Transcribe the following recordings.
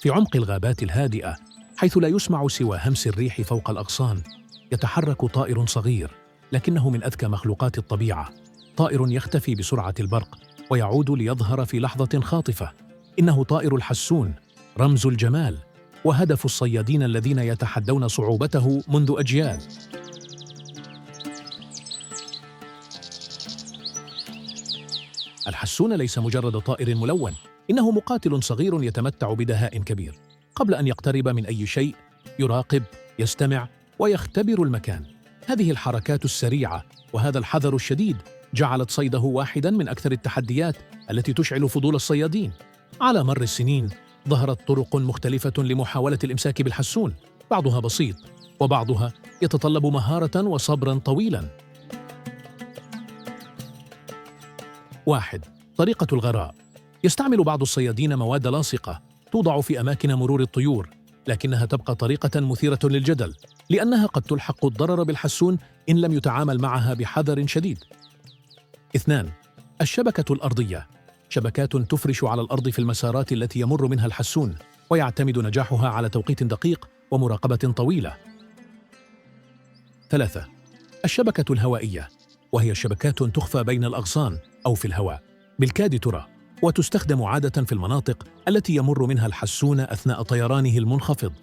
في عمق الغابات الهادئة حيث لا يسمع سوى همس الريح فوق الأغصان يتحرك طائر صغير، لكنه من أذكى مخلوقات الطبيعة. طائر يختفي بسرعة البرق ويعود ليظهر في لحظة خاطفة. إنه طائر الحسون، رمز الجمال وهدف الصيادين الذين يتحدون صعوبته منذ أجيال. الحسون ليس مجرد طائر ملون، إنه مقاتل صغير يتمتع بدهاء كبير. قبل أن يقترب من أي شيء يراقب، يستمع ويختبر المكان. هذه الحركات السريعة وهذا الحذر الشديد جعلت صيده واحداً من أكثر التحديات التي تشعل فضول الصيادين. على مر السنين ظهرت طرق مختلفة لمحاولة الإمساك بالحسون، بعضها بسيط وبعضها يتطلب مهارة وصبراً طويلاً. 1. طريقة الغراء. يستعمل بعض الصيادين مواد لاصقة توضع في أماكن مرور الطيور، لكنها تبقى طريقة مثيرة للجدل لأنها قد تلحق الضرر بالحسون إن لم يتعامل معها بحذر شديد. 2. الشبكة الأرضية. شبكات تفرش على الأرض في المسارات التي يمر منها الحسون، ويعتمد نجاحها على توقيت دقيق ومراقبة طويلة. 3. الشبكة الهوائية، وهي شبكات تخفى بين الأغصان أو في الهواء، بالكاد ترى، وتستخدم عادة في المناطق التي يمر منها الحسون أثناء طيرانه المنخفض.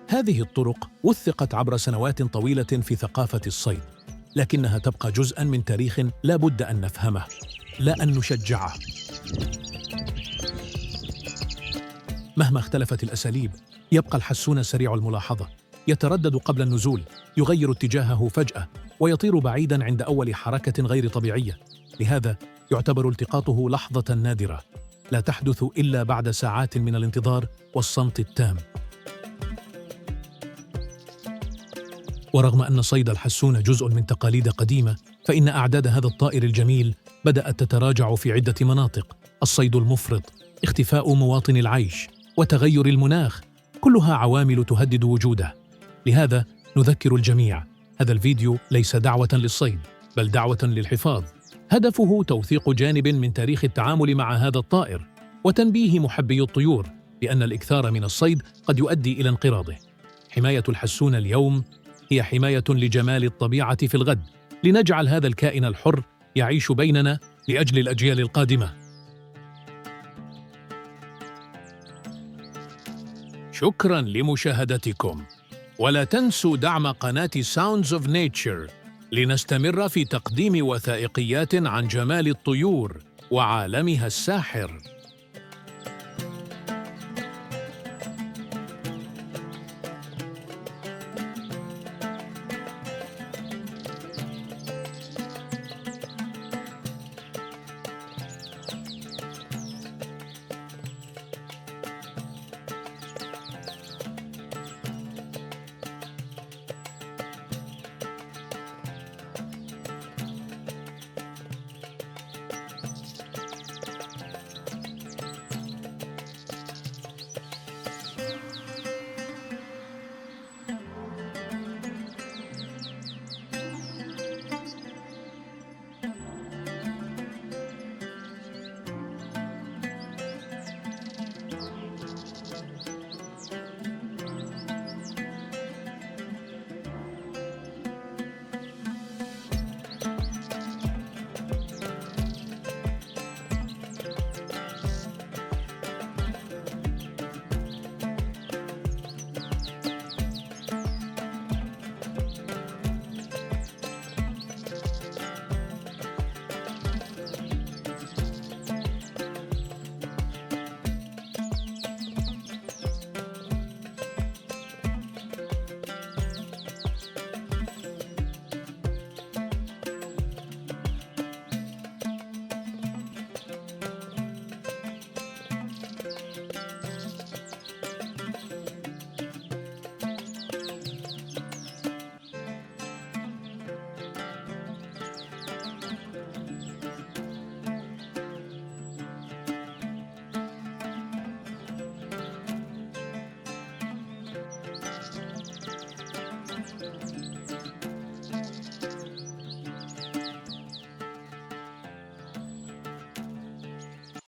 هذه الطرق وثقت عبر سنوات طويلة في ثقافة الصيد، لكنها تبقى جزءاً من تاريخ لا بد أن نفهمه، لا أن نشجعه. مهما اختلفت الأساليب، يبقى الحسون سريع الملاحظة، يتردد قبل النزول، يغير اتجاهه فجأة، ويطير بعيداً عند أول حركة غير طبيعية. لهذا يعتبر التقاطه لحظة نادرة، لا تحدث إلا بعد ساعات من الانتظار والصمت التام. ورغم أن صيد الحسون جزء من تقاليد قديمة، فإن أعداد هذا الطائر الجميل بدأت تتراجع في عدة مناطق. الصيد المفرط، اختفاء مواطن العيش، وتغير المناخ، كلها عوامل تهدد وجوده. لهذا نذكر الجميع، هذا الفيديو ليس دعوة للصيد، بل دعوة للحفاظ. هدفه توثيق جانب من تاريخ التعامل مع هذا الطائر، وتنبيه محبي الطيور بأن الإكثار من الصيد قد يؤدي إلى انقراضه. حماية الحسون اليوم هي حماية لجمال الطبيعة في الغد، لنجعل هذا الكائن الحر يعيش بيننا لأجل الأجيال القادمة. شكراً لمشاهدتكم، ولا تنسوا دعم قناة Sounds of Nature لنستمر في تقديم وثائقيات عن جمال الطيور وعالمها الساحر.